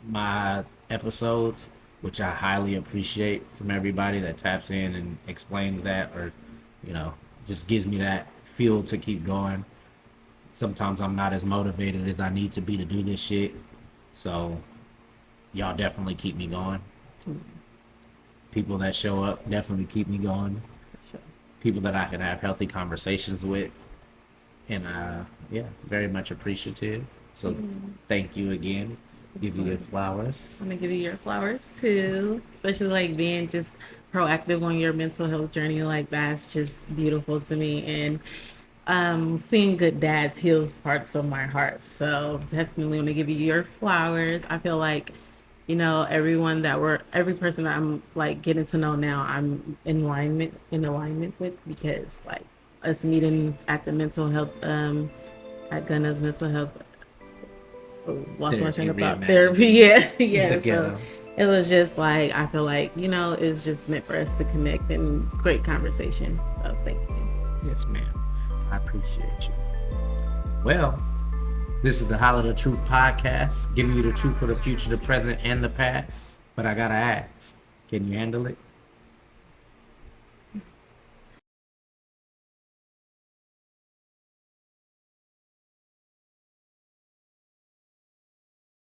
my episodes, which I highly appreciate from everybody that taps in and explains that, or you know, just gives me that fuel to keep going. Sometimes I'm not as motivated as I need to be to do this shit, so y'all definitely keep me going. People that show up definitely keep me going.
Sure.
People that I can have healthy conversations with, and yeah, very much appreciative. So thank you again. Give you your flowers.
I'm gonna give you your flowers too, especially like being just proactive on your mental health journey. Like that's just beautiful to me, and seeing good dads heals parts of my heart. So definitely want to give you your flowers. I feel like, every person that I'm like getting to know now, I'm in alignment with, because like us meeting at the mental health, at Gunna's mental health, lost my train of thought, therapy. Yeah, yeah. So it was just like, I feel like, it's just meant for us to connect and great conversation. So thank you.
Yes, ma'am. I appreciate you. Well, this is the Holla the Truth podcast, giving you the truth for the future, the present, and the past. But I gotta ask, can you handle it?